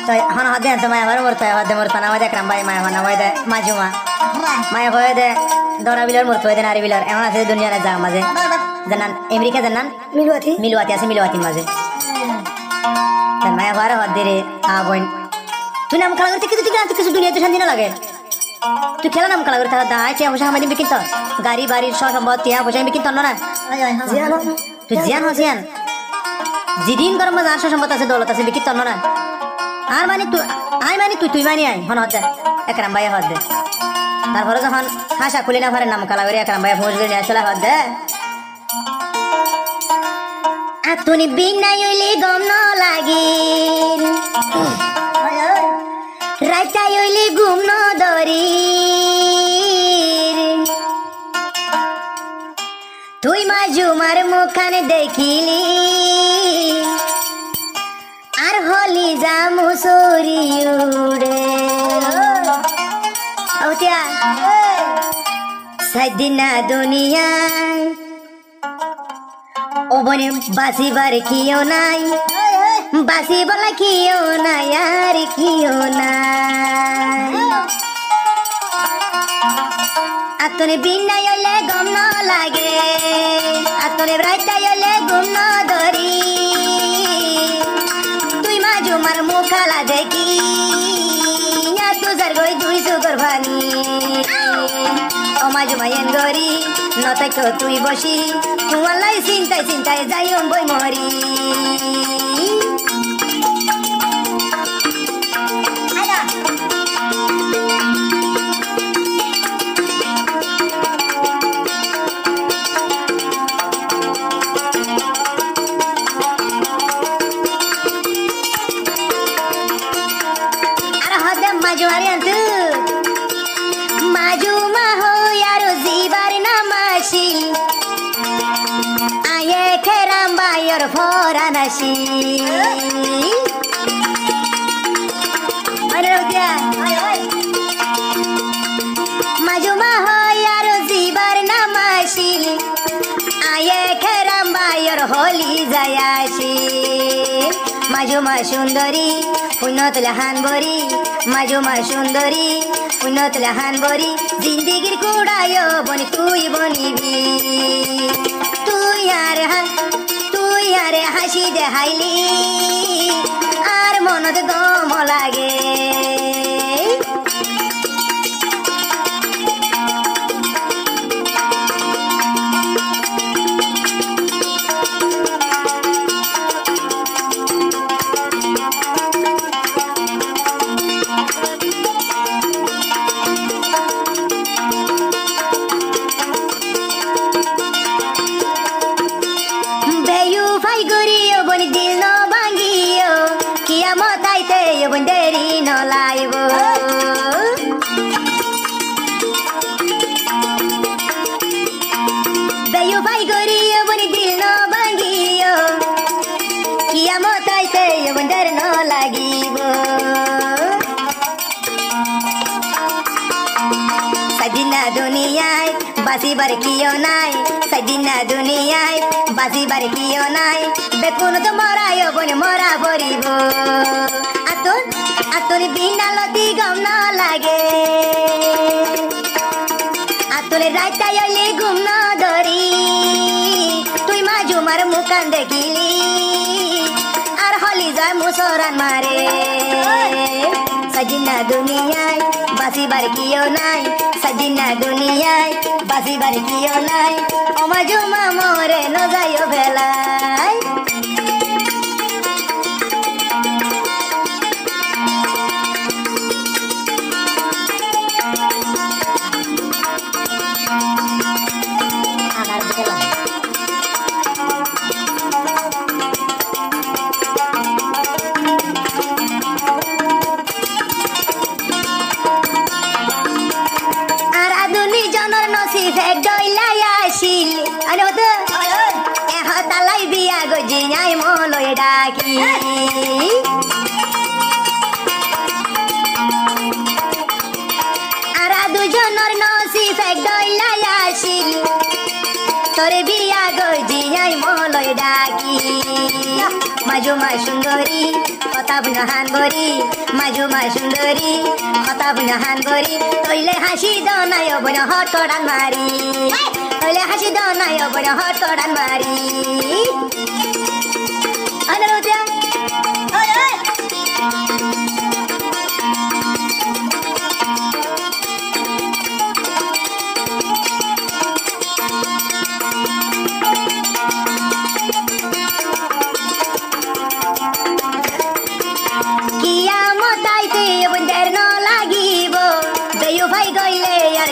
তো হন হদে তো মায়া বার মরতো হদে মরতো না আমাদের একরাম ভাই মায়া হন আমাদের মাজুমা মায়া হয়ে দে দরা বিলর মরতো হয়ে নারী বিলর এমন আছে দুনিয়ার যা মাঝে জানান আমেরিকা জানান মিলওয়াতি আছে মিলওয়াতির মাঝে মায়া হওয়ার হদ রে বোন তুই নাম খেলা করতে কিছু দুনিয়াতে শান্তি না লাগে তুই খেলা নাম খেলা করতে দায় টিয়া পয়সা আমাদের বিকিন তো গাড়ি বাড়ির সব সম্পদ টিয়া পয়সা বিকিন তো না তুই জিয়ান হো জিয়ান যেদিন তোর মাঝে আর সম্পদ আছে দৌলত আছে বিকিন তো না আর মানে তুই আই মানে তুই মানে আই হন হতে একরাম ভাই হদ দে তারপরে যখন হাসা খুলি না ঘরের নাম খেলা করে একরাম ভাই ফোঁস করে নিয়ে আসলে হদ দে আতুনি বিনাই হইলে গম ন লাগিল রাইতাই হইলে ঘুম ন ধরি তুই মাজুমার মুখানে দেখিলি আর হলি যা মুসরি উড়ে সাইদিনা দুনিয়ায় ও বনে বাসিবার কিও নাই বাসি বলা কিও নাই আর কিও নাই আতনে বিনাই হইলে গম ন লাগে আতনে রাইতাই হইলে ঘুম ন ধরি তুই মাজুমার মুখালা দেখি তুজার গই দুই সুগর ভানি ও মাজুমায়েন গরি নতাইক তুই বসি তোমালাই চিন্তায় যাই বই মরি মাজুমারি আন্তু মাজুমা হো ইয়ারো জিবার নামাসি আয়ে খেরাম বাইর ফরানাসি মাজুমা হো ইয়ারো জিবার নামাসি আয়ে খেরাম বাইর হলি যায়াসি মাজুমা সুন্দরী পুণ্যত লাহান বরি মাজুমা সুন্দরী পুণ্যত লাহান বরি জিন্দিগির কুড়ায় বনি তুই বনিবি তুই আরে হাসি দেখাইলি আর মনত গম লাগে দেরি নলাইব বেয়ু ভাই গরিও বনি দিল ন ভাঙ্গিও কিয়ামত আইতে বন্ধের ন লাগিব সাদিনা দুনিয়ায় বাসিবার কিও নাই সাদিনা দুনিয়ায় বাসিবার কিও নাই বেকুন তো মরায় বনি মরা পড়িব আতরে বিনালতি গম ন লাগে আতরে রাইতাই হইলে ঘুম ন ধরি তুই মাজুমার মুখান দেখিলি আর হলি যায় মুসরান মারে সাজিনা দুনিয়ায় বাসিবার কিও নাই সাজিনা দুনিয়ায় বাসিবার কিও নাই ও মাজুমা মরে ন যাইও ভেলায় জিয়াই মলয় ডাকি আর দুজনের নসিব এক দইলাই আসিল তোর বিয়া গো জিয়াই মলয় ডাকি মাজু মাই সুন্দরী কথা বুনাহান বরি মাজু মাই সুন্দরী কথা বুনাহান বরি তইলে হাসি দনায় বন হট করান মারি তইলে হাসি দনায় বন হট করান মারি আরে রোজা ওই ওই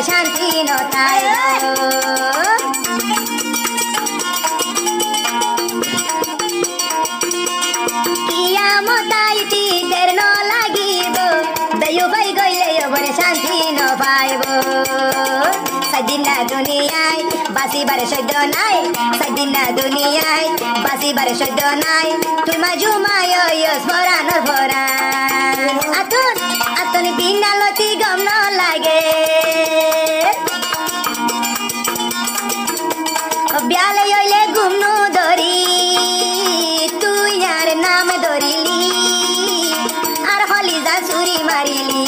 শান্তি নতাই কিয়ামতাইতি দের ন লাগিব দয়ু ভাই গইলে বনে শান্তি ন পাইব সাদিনা দুনিয়ায় বাসিবারে সহ্য নাই সাদিনা দুনিয়ায় বাসিবারে সহ্য নাই তুই মাজু মায় স্মরণর ভরান আতুন আতুন বিনালতি গম ন লাগে ব্যালে হইলে গুমনু ধরি তুই আর নাম ধরিলি আর হলি যা চুরি মারিলি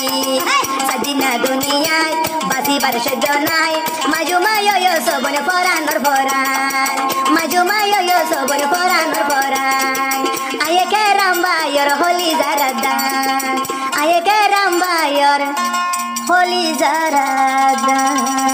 সাদিনা দুনিয়ায় বাসিবার সহ্য নাই মাজু মায় সবনে পরানোর পরান মাজু মায় সবনে পরানোর পরান আয়ে কে রামবায়র হলি যারাদান আয়ে কে রামবায়র হলি যারাদান